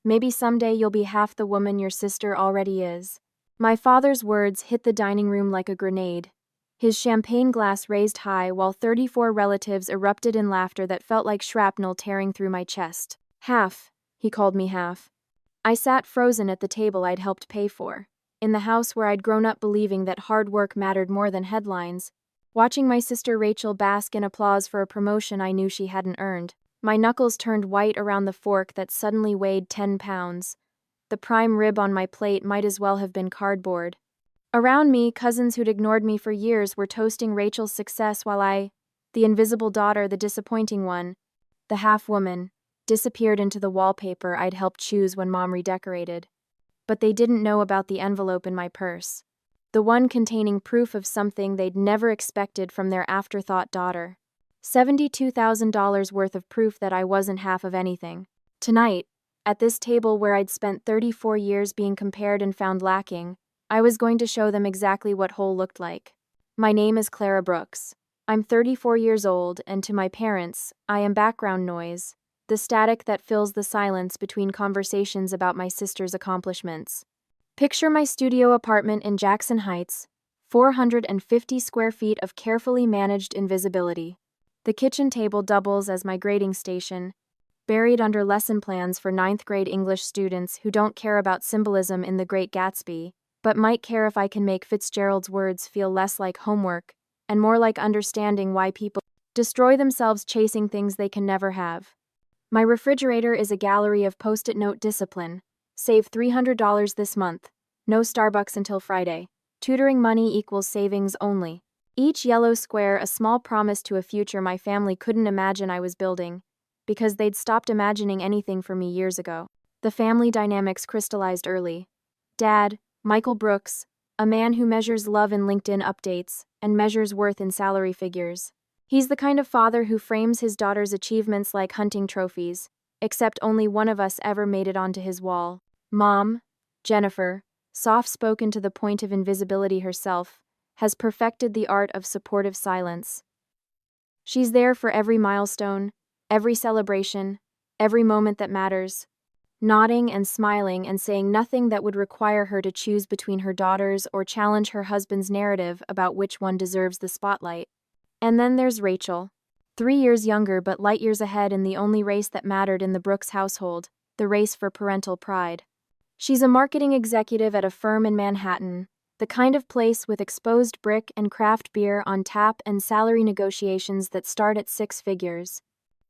Maybe someday you'll be half the woman your sister already is." My father's words hit the dining room like a grenade. His champagne glass raised high while 34 relatives erupted in laughter that felt like shrapnel tearing through my chest. "Half," he called me half. I sat frozen at the table I'd helped pay for, in the house where I'd grown up believing that hard work mattered more than headlines, watching my sister Rachel bask in applause for a promotion I knew she hadn't earned. My knuckles turned white around the fork that suddenly weighed 10 pounds. The prime rib on my plate might as well have been cardboard. Around me, cousins who'd ignored me for years were toasting Rachel's success while I, the invisible daughter, the disappointing one, the half-woman, disappeared into the wallpaper I'd helped choose when Mom redecorated. But they didn't know about the envelope in my purse, the one containing proof of something they'd never expected from their afterthought daughter. $72,000 worth of proof that I wasn't half of anything. Tonight, at this table where I'd spent 34 years being compared and found lacking, I was going to show them exactly what whole looked like. My name is Clara Brooks. I'm 34 years old, and to my parents, I am background noise, the static that fills the silence between conversations about my sister's accomplishments. Picture my studio apartment in Jackson Heights, 450 square feet of carefully managed invisibility. The kitchen table doubles as my grading station, buried under lesson plans for 9th grade English students who don't care about symbolism in The Great Gatsby, but might care if I can make Fitzgerald's words feel less like homework and more like understanding why people destroy themselves chasing things they can never have. My refrigerator is a gallery of post-it note discipline. Save $300 this month. No Starbucks until Friday. Tutoring money equals savings only. Each yellow square a small promise to a future my family couldn't imagine I was building, because they'd stopped imagining anything for me years ago. The family dynamics crystallized early. Dad, Michael Brooks, a man who measures love in LinkedIn updates and measures worth in salary figures. He's the kind of father who frames his daughter's achievements like hunting trophies, except only one of us ever made it onto his wall. Mom, Jennifer, soft-spoken to the point of invisibility herself, has perfected the art of supportive silence. She's there for every milestone, every celebration, every moment that matters, nodding and smiling and saying nothing that would require her to choose between her daughters or challenge her husband's narrative about which one deserves the spotlight. And then there's Rachel, 3 years younger but light years ahead in the only race that mattered in the Brooks household, the race for parental pride. She's a marketing executive at a firm in Manhattan, the kind of place with exposed brick and craft beer on tap and salary negotiations that start at 6 figures.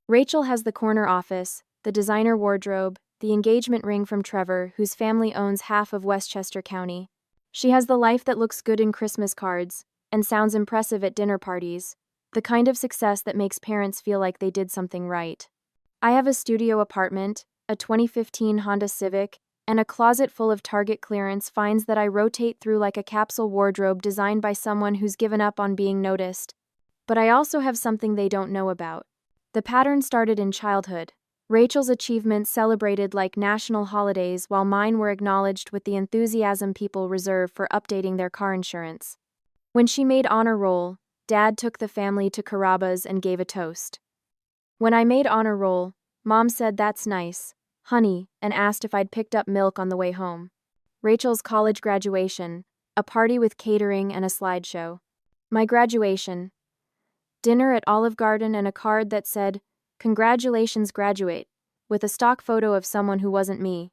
Rachel has the corner office, the designer wardrobe, the engagement ring from Trevor, whose family owns half of Westchester County. She has the life that looks good in Christmas cards and sounds impressive at dinner parties, the kind of success that makes parents feel like they did something right. I have a studio apartment, a 2015 Honda Civic, and a closet full of Target clearance finds that I rotate through like a capsule wardrobe designed by someone who's given up on being noticed. But I also have something they don't know about. The pattern started in childhood. Rachel's achievements celebrated like national holidays while mine were acknowledged with the enthusiasm people reserve for updating their car insurance. When she made honor roll, Dad took the family to Carrabba's and gave a toast. When I made honor roll, Mom said that's nice, honey, and asked if I'd picked up milk on the way home. Rachel's college graduation, a party with catering and a slideshow. My graduation, dinner at Olive Garden and a card that said, "Congratulations, graduate," with a stock photo of someone who wasn't me.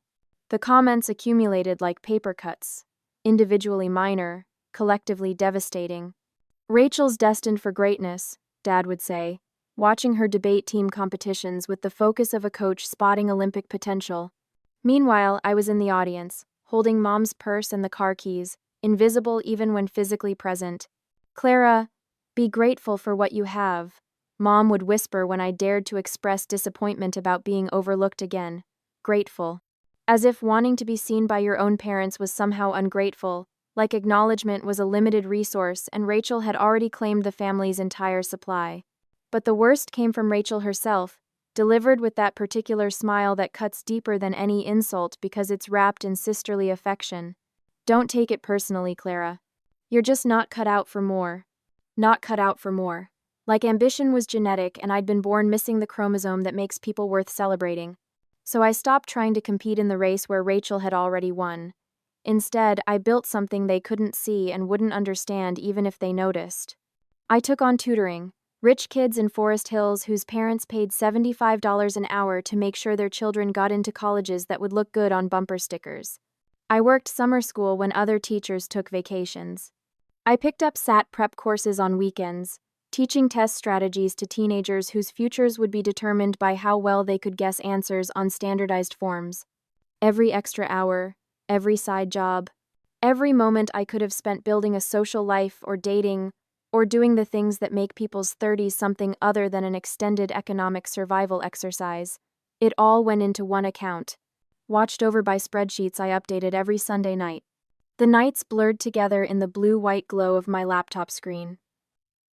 The comments accumulated like paper cuts, individually minor, collectively devastating. "Rachel's destined for greatness," Dad would say, watching her debate team competitions with the focus of a coach spotting Olympic potential. Meanwhile, I was in the audience, holding Mom's purse and the car keys, invisible even when physically present. "Clara, be grateful for what you have," Mom would whisper when I dared to express disappointment about being overlooked again. Grateful. As if wanting to be seen by your own parents was somehow ungrateful, like acknowledgement was a limited resource and Rachel had already claimed the family's entire supply. But the worst came from Rachel herself, delivered with that particular smile that cuts deeper than any insult because it's wrapped in sisterly affection. "Don't take it personally, Clara. You're just not cut out for more." Not cut out for more. Like ambition was genetic and I'd been born missing the chromosome that makes people worth celebrating. So I stopped trying to compete in the race where Rachel had already won. Instead, I built something they couldn't see and wouldn't understand even if they noticed. I took on tutoring. Rich kids in Forest Hills whose parents paid $75 an hour to make sure their children got into colleges that would look good on bumper stickers. I worked summer school when other teachers took vacations. I picked up SAT prep courses on weekends, teaching test strategies to teenagers whose futures would be determined by how well they could guess answers on standardized forms. Every extra hour, every side job, every moment I could have spent building a social life or dating, or doing the things that make people's 30s something other than an extended economic survival exercise. It all went into one account, watched over by spreadsheets I updated every Sunday night. The nights blurred together in the blue-white glow of my laptop screen.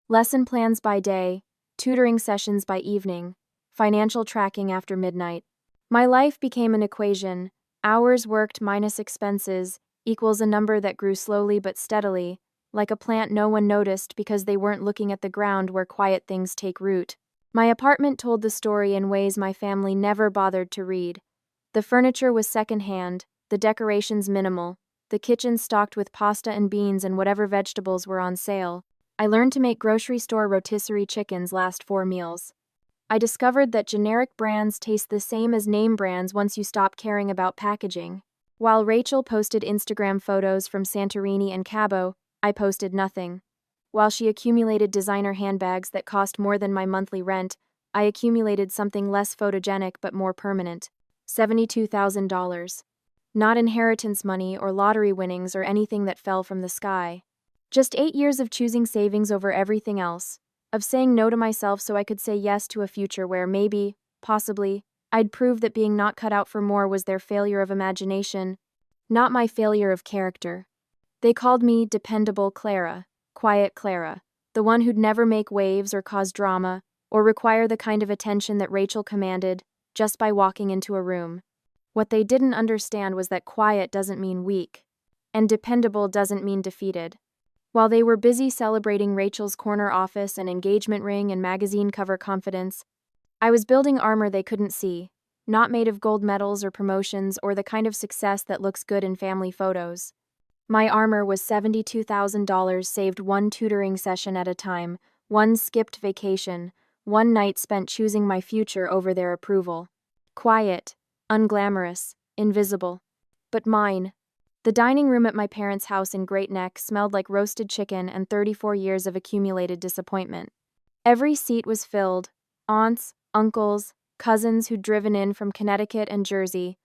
Lesson plans by day, tutoring sessions by evening, financial tracking after midnight. My life became an equation: hours worked minus expenses equals a number that grew slowly but steadily, like a plant no one noticed because they weren't looking at the ground where quiet things take root. My apartment told the story in ways my family never bothered to read. The furniture was secondhand, the decorations minimal, the kitchen stocked with pasta and beans and whatever vegetables were on sale. I learned to make grocery store rotisserie chickens last 4 meals. I discovered that generic brands taste the same as name brands once you stop caring about packaging. While Rachel posted Instagram photos from Santorini and Cabo, I posted nothing. While she accumulated designer handbags that cost more than my monthly rent, I accumulated something less photogenic but more permanent: $72,000. Not inheritance money or lottery winnings or anything that fell from the sky. Just 8 years of choosing savings over everything else, of saying no to myself so I could say yes to a future where maybe, possibly, I'd prove that being not cut out for more was their failure of imagination, not my failure of character. They called me Dependable Clara, Quiet Clara, the one who'd never make waves or cause drama, or require the kind of attention that Rachel commanded just by walking into a room. What they didn't understand was that quiet doesn't mean weak, and dependable doesn't mean defeated. While they were busy celebrating Rachel's corner office and engagement ring and magazine cover confidence, I was building armor they couldn't see, not made of gold medals or promotions or the kind of success that looks good in family photos. My armor was $72,000 saved one tutoring session at a time, one skipped vacation, one night spent choosing my future over their approval. Quiet, unglamorous, invisible. But mine. The dining room at my parents' house in Great Neck smelled like roasted chicken and 34 years of accumulated disappointment. Every seat was filled: aunts, uncles, cousins who'd driven in from Connecticut and Jersey,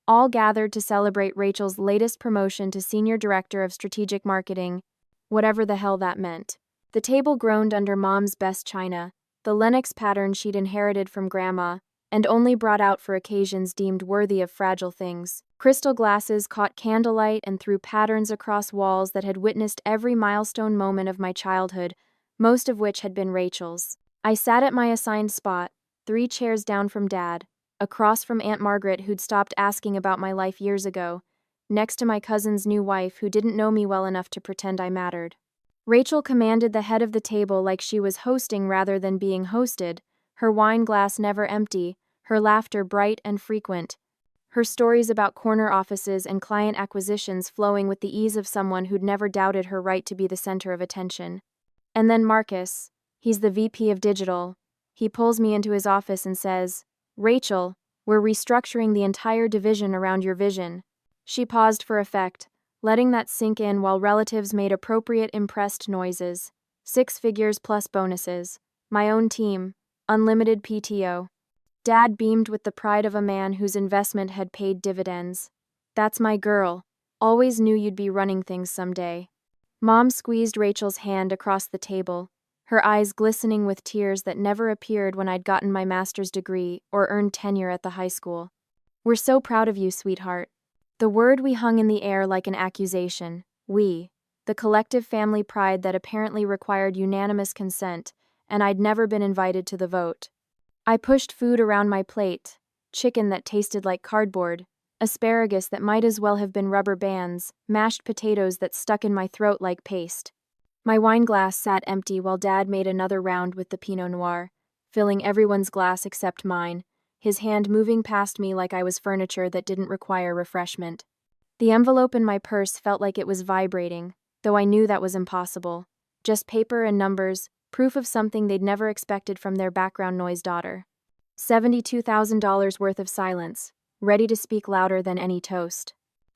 all gathered to celebrate Rachel's latest promotion to Senior Director of Strategic Marketing, whatever the hell that meant. The table groaned under Mom's best china, the Lenox pattern she'd inherited from Grandma, and only brought out for occasions deemed worthy of fragile things. Crystal glasses caught candlelight and threw patterns across walls that had witnessed every milestone moment of my childhood, most of which had been Rachel's. I sat at my assigned spot, 3 chairs down from Dad, across from Aunt Margaret who'd stopped asking about my life years ago, next to my cousin's new wife who didn't know me well enough to pretend I mattered. Rachel commanded the head of the table like she was hosting rather than being hosted, her wine glass never empty, her laughter bright and frequent, her stories about corner offices and client acquisitions flowing with the ease of someone who'd never doubted her right to be the center of attention. And then Marcus, he's the VP of Digital. He pulls me into his office and says, "Rachel, we're restructuring the entire division around your vision." She paused for effect, letting that sink in while relatives made appropriate impressed noises. 6 figures plus bonuses. My own team. Unlimited PTO. Dad beamed with the pride of a man whose investment had paid dividends. "That's my girl. Always knew you'd be running things someday." Mom squeezed Rachel's hand across the table, her eyes glistening with tears that never appeared when I'd gotten my master's degree or earned tenure at the high school. "We're so proud of you, sweetheart." The word we hung in the air like an accusation. We. The collective family pride that apparently required unanimous consent, and I'd never been invited to the vote. I pushed food around my plate: chicken that tasted like cardboard, asparagus that might as well have been rubber bands, mashed potatoes that stuck in my throat like paste. My wine glass sat empty while Dad made another round with the Pinot Noir, filling everyone's glass except mine, his hand moving past me like I was furniture that didn't require refreshment. The envelope in my purse felt like it was vibrating, though I knew that was impossible. Just paper and numbers, proof of something they'd never expected from their background noise daughter. $72,000 worth of silence, ready to speak louder than any toast.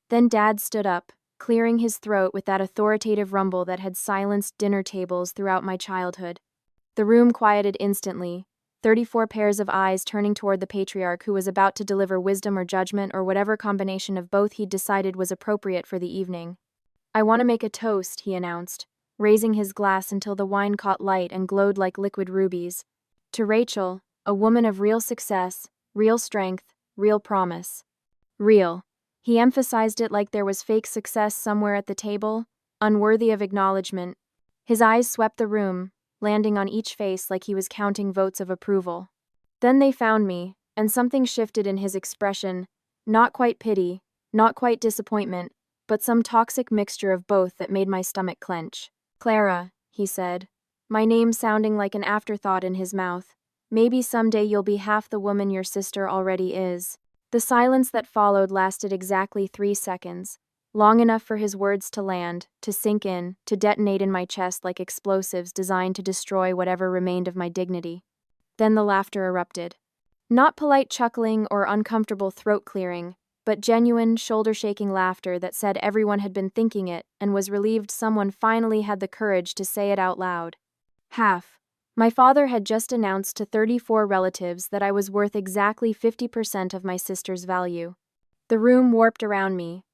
Then Dad stood up, clearing his throat with that authoritative rumble that had silenced dinner tables throughout my childhood. The room quieted instantly, 34 pairs of eyes turning toward the patriarch who was about to deliver wisdom or judgment or whatever combination of both he'd decided was appropriate for the evening. "I want to make a toast," he announced, raising his glass until the wine caught light and glowed like liquid rubies. "To Rachel, a woman of real success, real strength, real promise." Real. He emphasized it like there was fake success somewhere at the table, unworthy of acknowledgement. His eyes swept the room, landing on each face like he was counting votes of approval. Then they found me, and something shifted in his expression, not quite pity, not quite disappointment, but some toxic mixture of both that made my stomach clench. "Clara," he said, my name sounding like an afterthought in his mouth. "Maybe someday you'll be half the woman your sister already is." The silence that followed lasted exactly 3 seconds, long enough for his words to land, to sink in, to detonate in my chest like explosives designed to destroy whatever remained of my dignity. Then the laughter erupted. Not polite chuckling or uncomfortable throat clearing, but genuine, shoulder-shaking laughter that said everyone had been thinking it and was relieved someone finally had the courage to say it out loud. Half. My father had just announced to 34 relatives that I was worth exactly 50% of my sister's value. The room warped around me.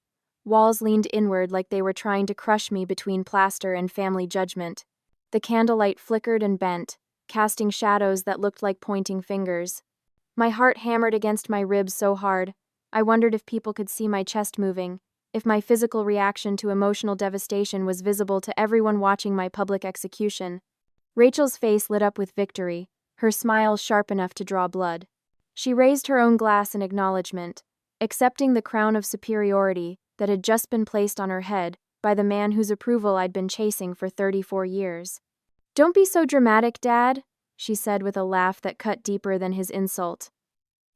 Walls leaned inward like they were trying to crush me between plaster and family judgment. The candlelight flickered and bent, casting shadows that looked like pointing fingers. My heart hammered against my ribs so hard, I wondered if people could see my chest moving, if my physical reaction to emotional devastation was visible to everyone watching my public execution. Rachel's face lit up with victory, her smile sharp enough to draw blood. She raised her own glass in acknowledgement, accepting the crown of superiority that had just been placed on her head by the man whose approval I'd been chasing for 34 years. "Don't be so dramatic, Dad," she said with a laugh that cut deeper than his insult.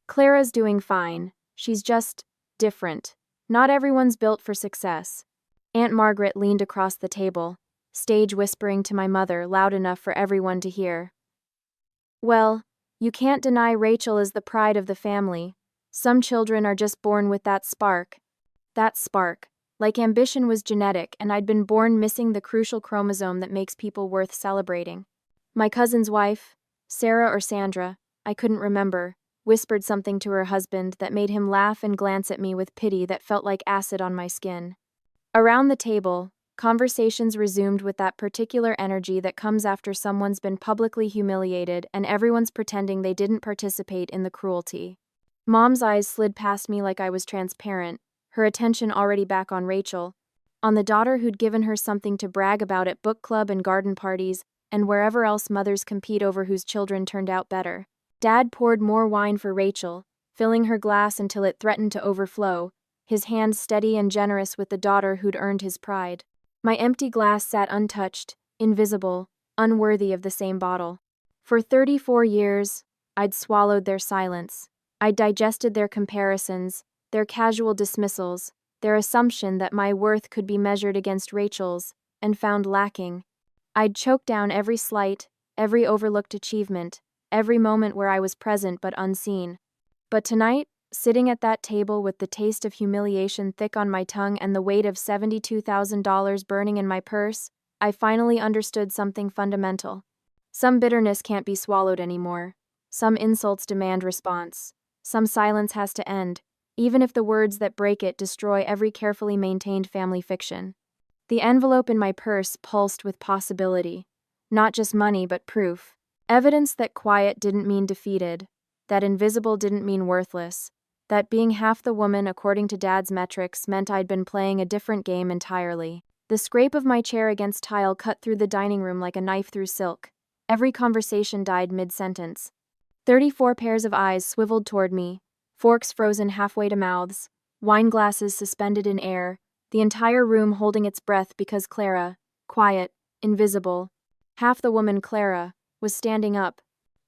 "Clara's doing fine. She's just different. Not everyone's built for success." Aunt Margaret leaned across the table, stage whispering to my mother loud enough for everyone to hear. "Well, you can't deny Rachel is the pride of the family. Some children are just born with that spark. That spark, like ambition was genetic and I'd been born missing the crucial chromosome that makes people worth celebrating." My cousin's wife, Sarah or Sandra, I couldn't remember, whispered something to her husband that made him laugh and glance at me with pity that felt like acid on my skin. Around the table, conversations resumed with that particular energy that comes after someone's been publicly humiliated and everyone's pretending they didn't participate in the cruelty. Mom's eyes slid past me like I was transparent, her attention already back on Rachel, on the daughter who'd given her something to brag about at book club and garden parties, and wherever else mothers compete over whose children turned out better. Dad poured more wine for Rachel, filling her glass until it threatened to overflow, his hand steady and generous with the daughter who'd earned his pride. My empty glass sat untouched, invisible, unworthy of the same bottle. For 34 years, I'd swallowed their silence. I'd digested their comparisons, their casual dismissals, their assumption that my worth could be measured against Rachel's, and found lacking. I'd choked down every slight, every overlooked achievement, every moment where I was present but unseen. But tonight, sitting at that table with the taste of humiliation thick on my tongue and the weight of $72,000 burning in my purse, I finally understood something fundamental. Some bitterness can't be swallowed anymore. Some insults demand response. Some silence has to end, even if the words that break it destroy every carefully maintained family fiction. The envelope in my purse pulsed with possibility. Not just money, but proof. Evidence that quiet didn't mean defeated, that invisible didn't mean worthless, that being half the woman according to Dad's metrics meant I'd been playing a different game entirely. The scrape of my chair against tile cut through the dining room like a knife through silk. Every conversation died mid-sentence. 34 pairs of eyes swiveled toward me, forks frozen halfway to mouths, wine glasses suspended in air, the entire room holding its breath because Clara, quiet, invisible, half the woman Clara, was standing up.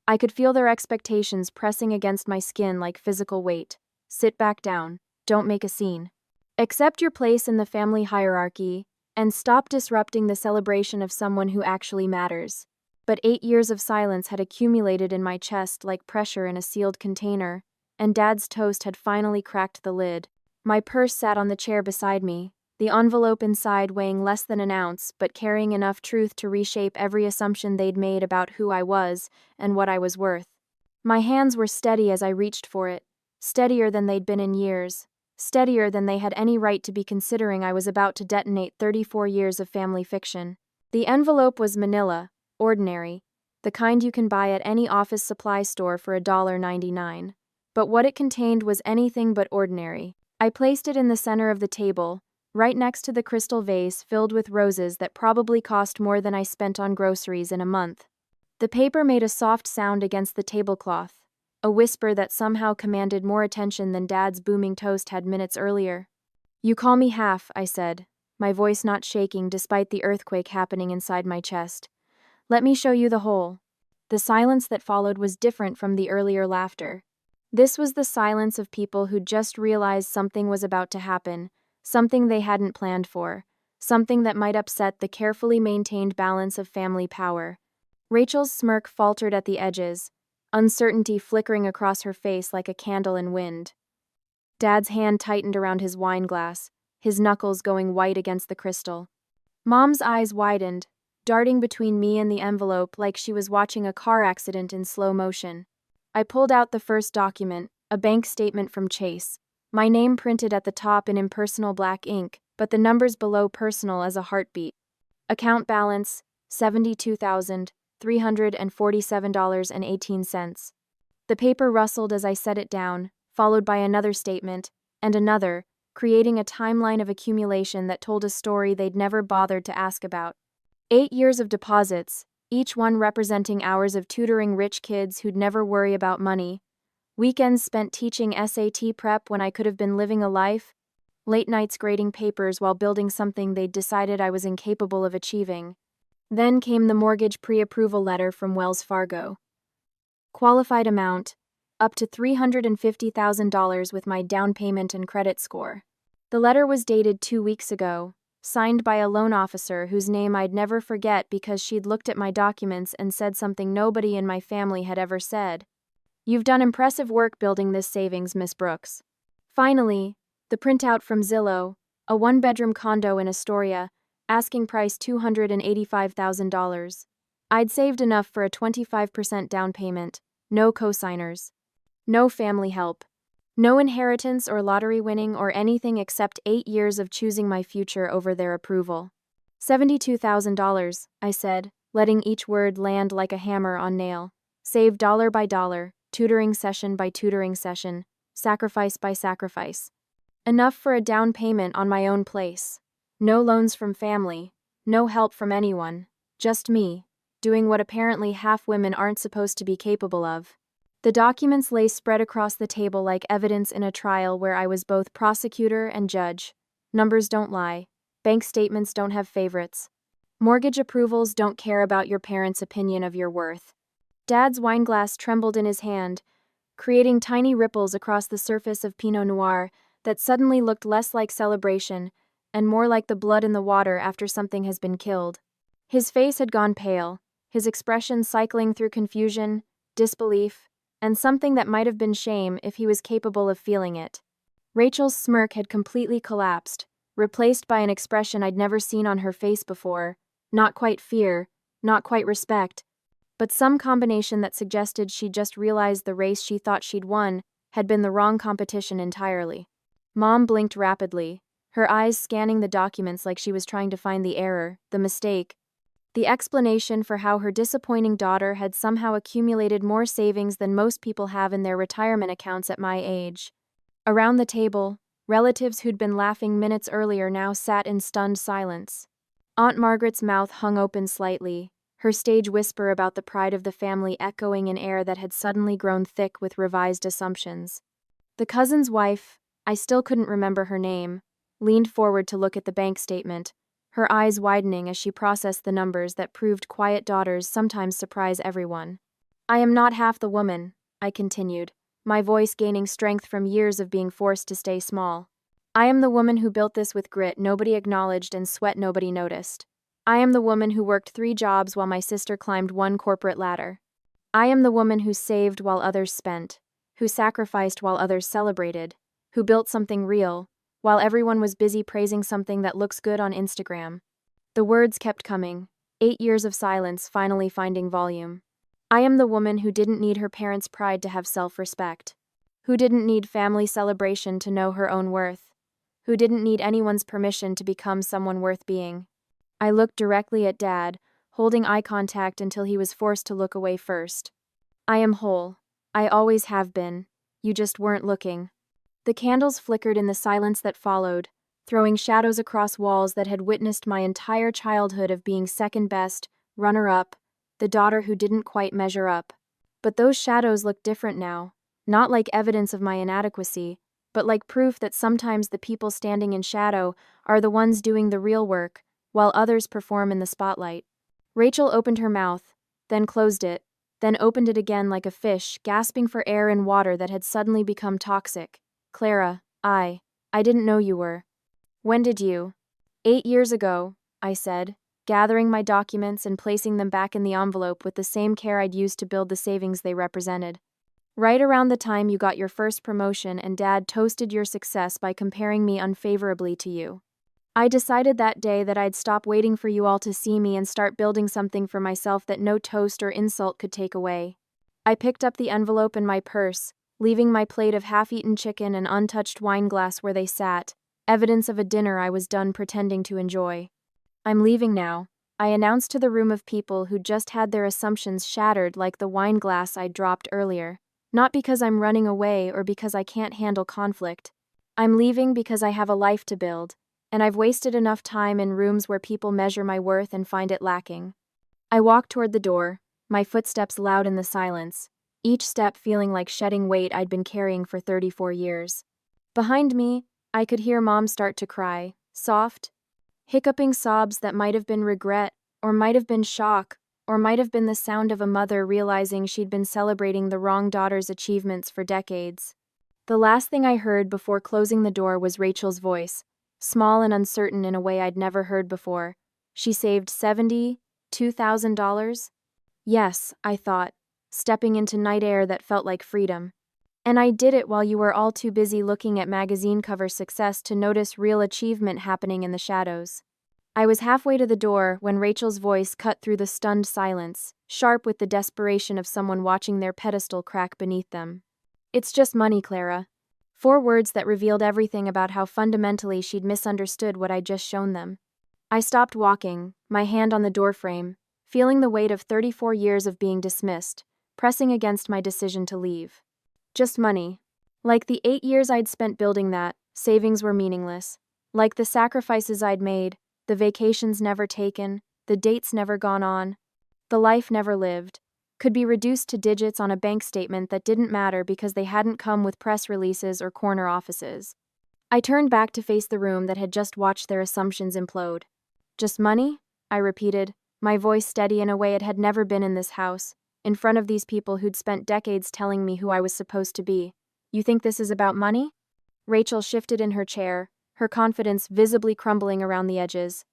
I could feel their expectations pressing against my skin like physical weight. Sit back down. Don't make a scene. Accept your place in the family hierarchy, and stop disrupting the celebration of someone who actually matters. But 8 years of silence had accumulated in my chest like pressure in a sealed container, and Dad's toast had finally cracked the lid. My purse sat on the chair beside me, the envelope inside weighing less than an ounce but carrying enough truth to reshape every assumption they'd made about who I was and what I was worth. My hands were steady as I reached for it, steadier than they'd been in years, steadier than they had any right to be considering I was about to detonate 34 years of family fiction. The envelope was manila, ordinary, the kind you can buy at any office supply store for $1.99. But what it contained was anything but ordinary. I placed it in the center of the table, right next to the crystal vase filled with roses that probably cost more than I spent on groceries in a month. The paper made a soft sound against the tablecloth, a whisper that somehow commanded more attention than Dad's booming toast had minutes earlier. "You call me half," I said, my voice not shaking despite the earthquake happening inside my chest. "Let me show you the whole." The silence that followed was different from the earlier laughter. This was the silence of people who'd just realized something was about to happen, something they hadn't planned for, something that might upset the carefully maintained balance of family power. Rachel's smirk faltered at the edges, uncertainty flickering across her face like a candle in wind. Dad's hand tightened around his wine glass, his knuckles going white against the crystal. Mom's eyes widened, darting between me and the envelope like she was watching a car accident in slow motion. I pulled out the first document, a bank statement from Chase. My name printed at the top in impersonal black ink, but the numbers below personal as a heartbeat. Account balance, $72,347.18. The paper rustled as I set it down, followed by another statement, and another, creating a timeline of accumulation that told a story they'd never bothered to ask about. 8 years of deposits, each one representing hours of tutoring rich kids who'd never worry about money. Weekends spent teaching SAT prep when I could have been living a life. Late nights grading papers while building something they'd decided I was incapable of achieving. Then came the mortgage pre-approval letter from Wells Fargo. Qualified amount, up to $350,000 with my down payment and credit score. The letter was dated 2 weeks ago, signed by a loan officer whose name I'd never forget because she'd looked at my documents and said something nobody in my family had ever said. "You've done impressive work building this savings, Miss Brooks." Finally, the printout from Zillow, a one-bedroom condo in Astoria, asking price $285,000. I'd saved enough for a 25% down payment, no cosigners, no family help, no inheritance or lottery winning or anything except 8 years of choosing my future over their approval. $72,000, I said, letting each word land like a hammer on nail. Save dollar by dollar, tutoring session by tutoring session, sacrifice by sacrifice. Enough for a down payment on my own place. No loans from family, no help from anyone, just me, doing what apparently half women aren't supposed to be capable of. The documents lay spread across the table like evidence in a trial where I was both prosecutor and judge. Numbers don't lie. Bank statements don't have favorites. Mortgage approvals don't care about your parents' opinion of your worth. Dad's wineglass trembled in his hand, creating tiny ripples across the surface of Pinot Noir that suddenly looked less like celebration and more like the blood in the water after something has been killed. His face had gone pale, his expression cycling through confusion, disbelief, and something that might have been shame if he was capable of feeling it. Rachel's smirk had completely collapsed, replaced by an expression I'd never seen on her face before, not quite fear, not quite respect, but some combination that suggested she'd just realized the race she thought she'd won had been the wrong competition entirely. Mom blinked rapidly, her eyes scanning the documents like she was trying to find the error, the mistake, the explanation for how her disappointing daughter had somehow accumulated more savings than most people have in their retirement accounts at my age. Around the table, relatives who'd been laughing minutes earlier now sat in stunned silence. Aunt Margaret's mouth hung open slightly, her stage whisper about the pride of the family echoing in air that had suddenly grown thick with revised assumptions. The cousin's wife, I still couldn't remember her name, leaned forward to look at the bank statement, her eyes widening as she processed the numbers that proved quiet daughters sometimes surprise everyone. I am not half the woman, I continued, my voice gaining strength from years of being forced to stay small. I am the woman who built this with grit nobody acknowledged and sweat nobody noticed. I am the woman who worked 3 jobs while my sister climbed 1 corporate ladder. I am the woman who saved while others spent, who sacrificed while others celebrated, who built something real, while everyone was busy praising something that looks good on Instagram. The words kept coming, 8 years of silence finally finding volume. I am the woman who didn't need her parents' pride to have self-respect, who didn't need family celebration to know her own worth, who didn't need anyone's permission to become someone worth being. I looked directly at Dad, holding eye contact until he was forced to look away first. I am whole. I always have been. You just weren't looking. The candles flickered in the silence that followed, throwing shadows across walls that had witnessed my entire childhood of being second best, runner-up, the daughter who didn't quite measure up. But those shadows looked different now, not like evidence of my inadequacy, but like proof that sometimes the people standing in shadow are the ones doing the real work, while others perform in the spotlight. Rachel opened her mouth, then closed it, then opened it again like a fish, gasping for air and water that had suddenly become toxic. Clara, I didn't know you were. When did you? 8 years ago, I said, gathering my documents and placing them back in the envelope with the same care I'd used to build the savings they represented. Right around the time you got your first promotion and Dad toasted your success by comparing me unfavorably to you. I decided that day that I'd stop waiting for you all to see me and start building something for myself that no toast or insult could take away. I picked up the envelope in my purse, leaving my plate of half-eaten chicken and untouched wine glass where they sat, evidence of a dinner I was done pretending to enjoy. I'm leaving now, I announced to the room of people who'd just had their assumptions shattered like the wine glass I'd dropped earlier. Not because I'm running away or because I can't handle conflict. I'm leaving because I have a life to build, and I've wasted enough time in rooms where people measure my worth and find it lacking. I walked toward the door, my footsteps loud in the silence, each step feeling like shedding weight I'd been carrying for 34 years. Behind me, I could hear Mom start to cry, soft, hiccuping sobs that might have been regret, or might have been shock, or might have been the sound of a mother realizing she'd been celebrating the wrong daughter's achievements for decades. The last thing I heard before closing the door was Rachel's voice, small and uncertain in a way I'd never heard before. She saved $72,000? Yes, I thought, stepping into night air that felt like freedom. And I did it while you were all too busy looking at magazine cover success to notice real achievement happening in the shadows. I was halfway to the door when Rachel's voice cut through the stunned silence, sharp with the desperation of someone watching their pedestal crack beneath them. It's just money, Clara. 4 words that revealed everything about how fundamentally she'd misunderstood what I'd just shown them. I stopped walking, my hand on the doorframe, feeling the weight of 34 years of being dismissed, pressing against my decision to leave. Just money. Like the 8 years I'd spent building that, savings were meaningless. Like the sacrifices I'd made, the vacations never taken, the dates never gone on, the life never lived, could be reduced to digits on a bank statement that didn't matter because they hadn't come with press releases or corner offices. I turned back to face the room that had just watched their assumptions implode. Just money? I repeated, my voice steady in a way it had never been in this house, in front of these people who'd spent decades telling me who I was supposed to be. You think this is about money? Rachel shifted in her chair, her confidence visibly crumbling around the edges.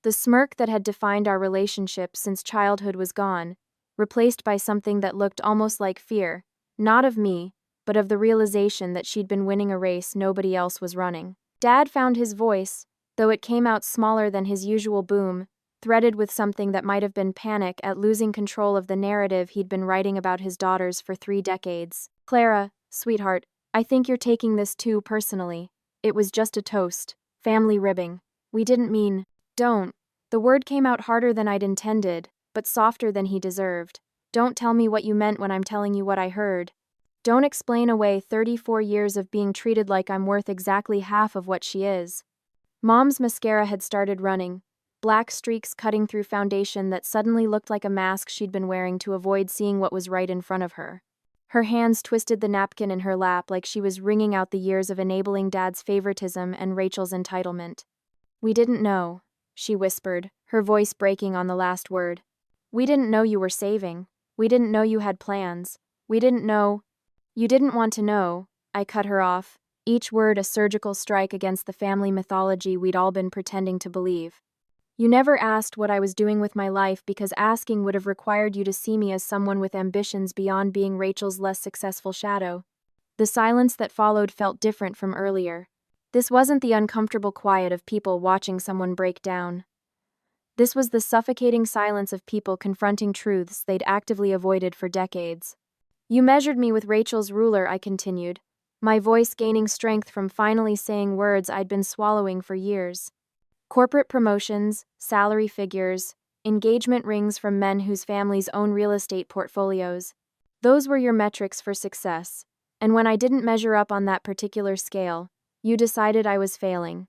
The smirk that had defined our relationship since childhood was gone, replaced by something that looked almost like fear, not of me, but of the realization that she'd been winning a race nobody else was running. Dad found his voice, though it came out smaller than his usual boom, threaded with something that might have been panic at losing control of the narrative he'd been writing about his daughters for 3 decades. Clara, sweetheart, I think you're taking this too personally. It was just a toast. Family ribbing. We didn't mean, don't. The word came out harder than I'd intended, but softer than he deserved. Don't tell me what you meant when I'm telling you what I heard. Don't explain away 34 years of being treated like I'm worth exactly half of what she is. Mom's mascara had started running, black streaks cutting through foundation that suddenly looked like a mask she'd been wearing to avoid seeing what was right in front of her. Her hands twisted the napkin in her lap like she was wringing out the years of enabling Dad's favoritism and Rachel's entitlement. We didn't know, she whispered, her voice breaking on the last word. We didn't know you were saving. We didn't know you had plans. We didn't know. You didn't want to know. I cut her off, each word a surgical strike against the family mythology we'd all been pretending to believe. You never asked what I was doing with my life because asking would have required you to see me as someone with ambitions beyond being Rachel's less successful shadow. The silence that followed felt different from earlier. This wasn't the uncomfortable quiet of people watching someone break down. This was the suffocating silence of people confronting truths they'd actively avoided for decades. You measured me with Rachel's ruler, I continued, my voice gaining strength from finally saying words I'd been swallowing for years. Corporate promotions, salary figures, engagement rings from men whose families own real estate portfolios. Those were your metrics for success. And when I didn't measure up on that particular scale, you decided I was failing.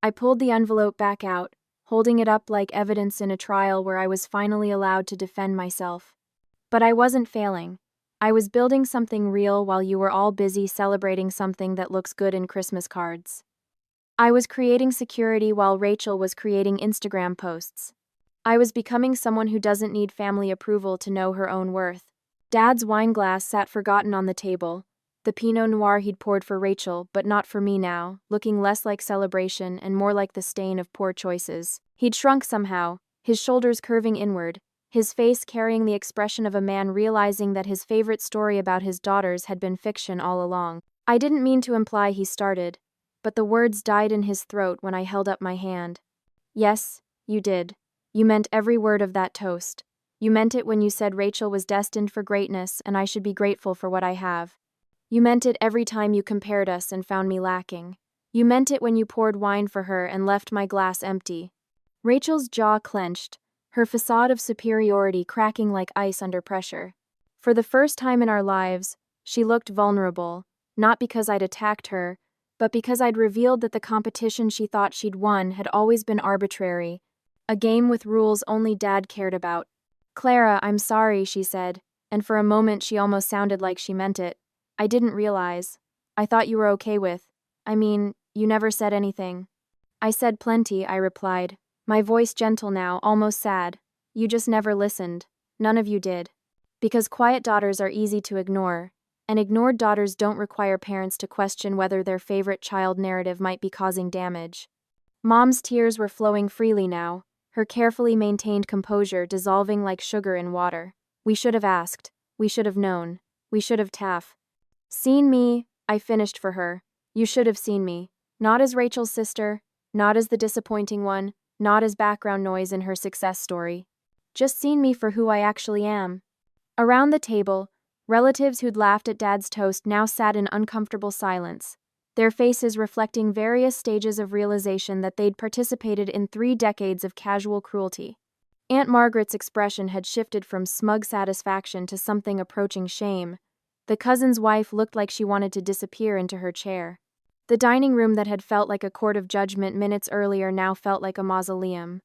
I pulled the envelope back out, holding it up like evidence in a trial where I was finally allowed to defend myself. But I wasn't failing. I was building something real while you were all busy celebrating something that looks good in Christmas cards. I was creating security while Rachel was creating Instagram posts. I was becoming someone who doesn't need family approval to know her own worth. Dad's wine glass sat forgotten on the table, the Pinot Noir he'd poured for Rachel, but not for me now, looking less like celebration and more like the stain of poor choices. He'd shrunk somehow, his shoulders curving inward, his face carrying the expression of a man realizing that his favorite story about his daughters had been fiction all along. I didn't mean to imply he started, but the words died in his throat when I held up my hand. Yes, you did. You meant every word of that toast. You meant it when you said Rachel was destined for greatness and I should be grateful for what I have. You meant it every time you compared us and found me lacking. You meant it when you poured wine for her and left my glass empty. Rachel's jaw clenched, her facade of superiority cracking like ice under pressure. For the first time in our lives, she looked vulnerable, not because I'd attacked her, but because I'd revealed that the competition she thought she'd won had always been arbitrary, a game with rules only Dad cared about. Clara, I'm sorry, she said, and for a moment she almost sounded like she meant it. I didn't realize. I thought you were okay with. You never said anything. I said plenty, I replied, my voice gentle now, almost sad. You just never listened. None of you did. Because quiet daughters are easy to ignore, and ignored daughters don't require parents to question whether their favorite child narrative might be causing damage. Mom's tears were flowing freely now, her carefully maintained composure dissolving like sugar in water. We should have asked. We should have known. We should have seen me, I finished for her. You should have seen me. Not as Rachel's sister, not as the disappointing one, not as background noise in her success story. Just seen me for who I actually am. Around the table, relatives who'd laughed at Dad's toast now sat in uncomfortable silence, their faces reflecting various stages of realization that they'd participated in 3 decades of casual cruelty. Aunt Margaret's expression had shifted from smug satisfaction to something approaching shame. The cousin's wife looked like she wanted to disappear into her chair. The dining room that had felt like a court of judgment minutes earlier now felt like a mausoleum,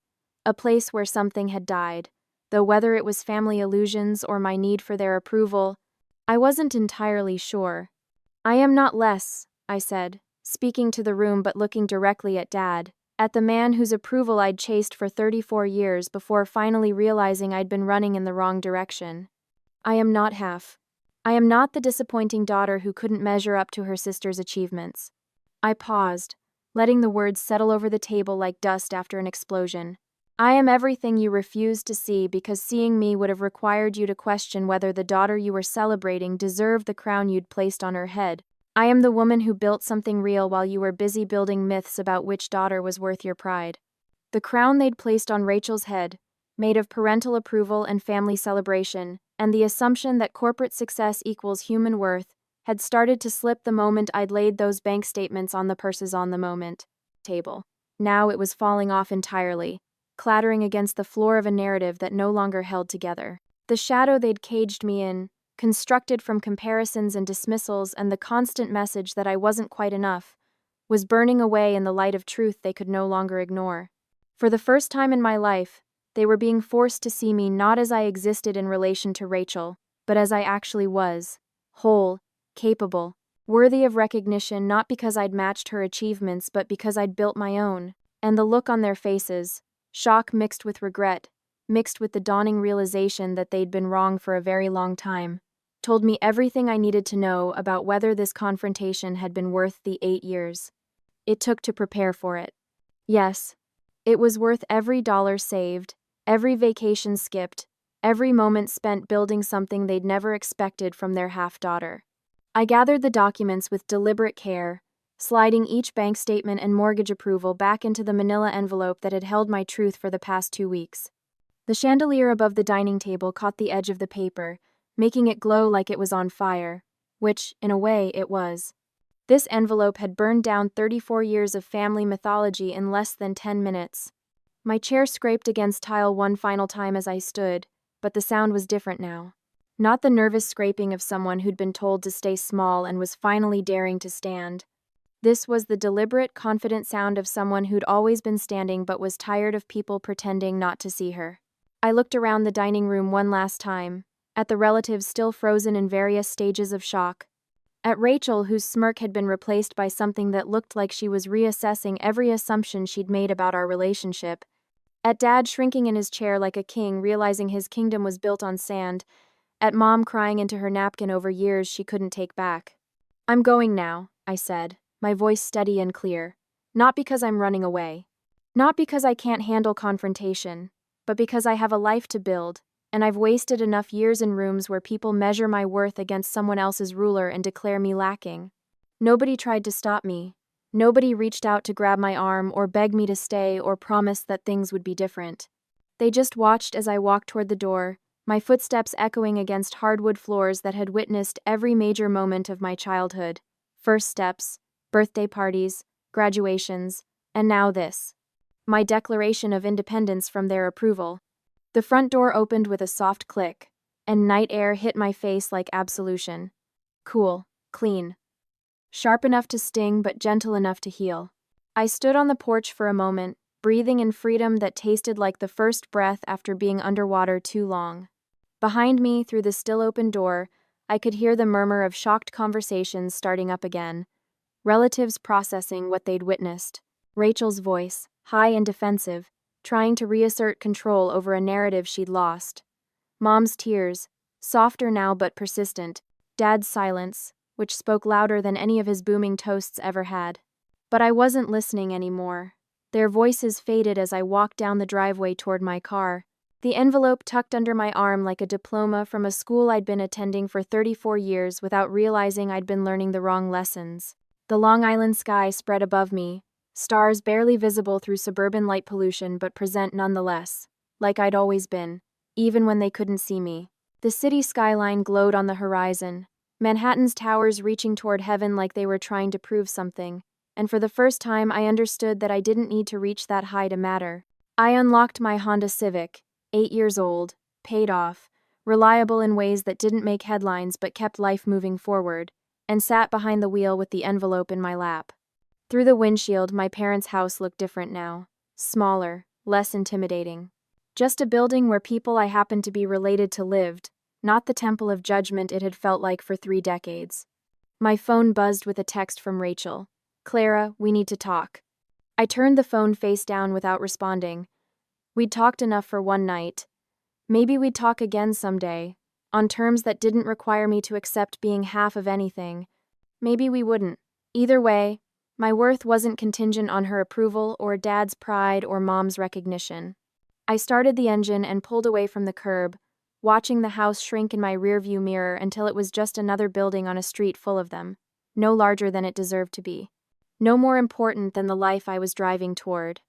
a place where something had died, though whether it was family illusions or my need for their approval, I wasn't entirely sure. I am not less, I said, speaking to the room but looking directly at Dad, at the man whose approval I'd chased for 34 years before finally realizing I'd been running in the wrong direction. I am not half. I am not the disappointing daughter who couldn't measure up to her sister's achievements. I paused, letting the words settle over the table like dust after an explosion. I am everything you refused to see because seeing me would have required you to question whether the daughter you were celebrating deserved the crown you'd placed on her head. I am the woman who built something real while you were busy building myths about which daughter was worth your pride. The crown they'd placed on Rachel's head, made of parental approval and family celebration, and the assumption that corporate success equals human worth, had started to slip the moment I'd laid those bank statements on the purses on the moment table. Now it was falling off entirely, clattering against the floor of a narrative that no longer held together. The shadow they'd caged me in, constructed from comparisons and dismissals and the constant message that I wasn't quite enough, was burning away in the light of truth they could no longer ignore. For the first time in my life, they were being forced to see me not as I existed in relation to Rachel, but as I actually was, whole, capable, worthy of recognition not because I'd matched her achievements but because I'd built my own. And the look on their faces, shock mixed with regret, mixed with the dawning realization that they'd been wrong for a very long time, told me everything I needed to know about whether this confrontation had been worth the 8 years it took to prepare for it. Yes, it was worth every dollar saved, every vacation skipped, every moment spent building something they'd never expected from their half-daughter. I gathered the documents with deliberate care, sliding each bank statement and mortgage approval back into the manila envelope that had held my truth for the past 2 weeks. The chandelier above the dining table caught the edge of the paper, making it glow like it was on fire, which, in a way, it was. This envelope had burned down 34 years of family mythology in less than 10 minutes. My chair scraped against tile one final time as I stood, but the sound was different now. Not the nervous scraping of someone who'd been told to stay small and was finally daring to stand. This was the deliberate, confident sound of someone who'd always been standing but was tired of people pretending not to see her. I looked around the dining room one last time, at the relatives still frozen in various stages of shock. At Rachel, whose smirk had been replaced by something that looked like she was reassessing every assumption she'd made about our relationship. At Dad shrinking in his chair like a king, realizing his kingdom was built on sand. At Mom crying into her napkin over years she couldn't take back. "I'm going now," I said, my voice steady and clear. Not because I'm running away. Not because I can't handle confrontation, but because I have a life to build, and I've wasted enough years in rooms where people measure my worth against someone else's ruler and declare me lacking. Nobody tried to stop me. Nobody reached out to grab my arm or beg me to stay or promise that things would be different. They just watched as I walked toward the door, my footsteps echoing against hardwood floors that had witnessed every major moment of my childhood. First steps, birthday parties, graduations, and now this. My declaration of independence from their approval. The front door opened with a soft click, and night air hit my face like absolution. Cool, clean. Sharp enough to sting but gentle enough to heal. I stood on the porch for a moment, breathing in freedom that tasted like the first breath after being underwater too long. Behind me, through the still open door, I could hear the murmur of shocked conversations starting up again. Relatives processing what they'd witnessed. Rachel's voice, high and defensive, trying to reassert control over a narrative she'd lost. Mom's tears, softer now but persistent. Dad's silence, which spoke louder than any of his booming toasts ever had. But I wasn't listening anymore. Their voices faded as I walked down the driveway toward my car, the envelope tucked under my arm like a diploma from a school I'd been attending for 34 years without realizing I'd been learning the wrong lessons. The Long Island sky spread above me, stars barely visible through suburban light pollution but present nonetheless, like I'd always been, even when they couldn't see me. The city skyline glowed on the horizon, Manhattan's towers reaching toward heaven like they were trying to prove something, and for the first time I understood that I didn't need to reach that high to matter. I unlocked my Honda Civic, 8 years old, paid off, reliable in ways that didn't make headlines but kept life moving forward, and sat behind the wheel with the envelope in my lap. Through the windshield, my parents' house looked different now. Smaller, less intimidating. Just a building where people I happened to be related to lived, not the temple of judgment it had felt like for 3 decades. My phone buzzed with a text from Rachel. "Clara, we need to talk." I turned the phone face down without responding. We'd talked enough for one night. Maybe we'd talk again someday, on terms that didn't require me to accept being half of anything. Maybe we wouldn't. Either way, my worth wasn't contingent on her approval or Dad's pride or Mom's recognition. I started the engine and pulled away from the curb, watching the house shrink in my rearview mirror until it was just another building on a street full of them, no larger than it deserved to be, no more important than the life I was driving toward.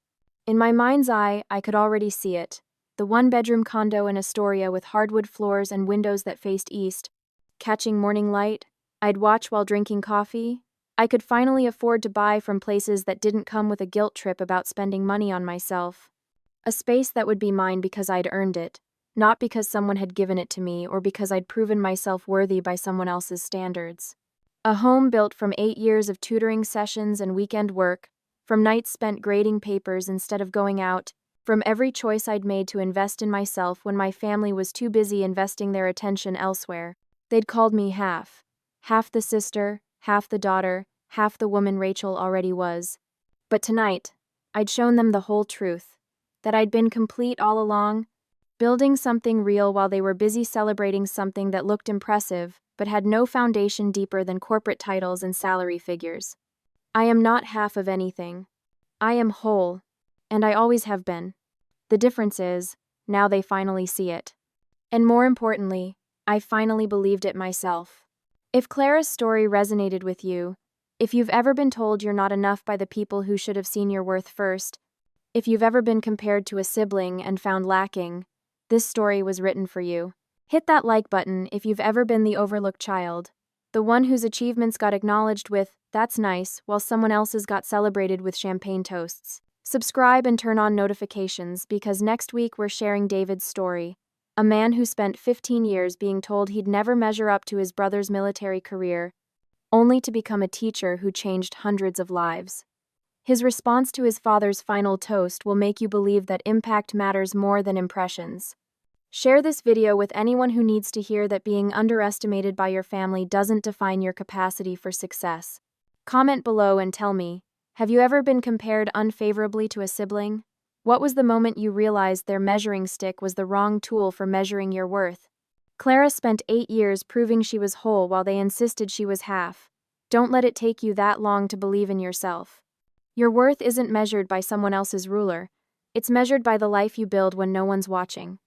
In my mind's eye, I could already see it, the one-bedroom condo in Astoria with hardwood floors and windows that faced east. Catching morning light, I'd watch while drinking coffee. I could finally afford to buy from places that didn't come with a guilt trip about spending money on myself. A space that would be mine because I'd earned it, not because someone had given it to me or because I'd proven myself worthy by someone else's standards. A home built from 8 years of tutoring sessions and weekend work, from nights spent grading papers instead of going out, from every choice I'd made to invest in myself when my family was too busy investing their attention elsewhere. They'd called me half the sister, half the daughter, half the woman Rachel already was. But tonight, I'd shown them the whole truth, that I'd been complete all along, building something real while they were busy celebrating something that looked impressive, but had no foundation deeper than corporate titles and salary figures. I am not half of anything. I am whole. And I always have been. The difference is, now they finally see it. And more importantly, I finally believed it myself. If Clara's story resonated with you, if you've ever been told you're not enough by the people who should have seen your worth first, if you've ever been compared to a sibling and found lacking, this story was written for you. Hit that like button if you've ever been the overlooked child, the one whose achievements got acknowledged with, "That's nice," while someone else's got celebrated with champagne toasts. Subscribe and turn on notifications because next week we're sharing David's story, a man who spent 15 years being told he'd never measure up to his brother's military career, only to become a teacher who changed hundreds of lives. His response to his father's final toast will make you believe that impact matters more than impressions. Share this video with anyone who needs to hear that being underestimated by your family doesn't define your capacity for success. Comment below and tell me, have you ever been compared unfavorably to a sibling? What was the moment you realized their measuring stick was the wrong tool for measuring your worth? Clara spent 8 years proving she was whole while they insisted she was half. Don't let it take you that long to believe in yourself. Your worth isn't measured by someone else's ruler. It's measured by the life you build when no one's watching.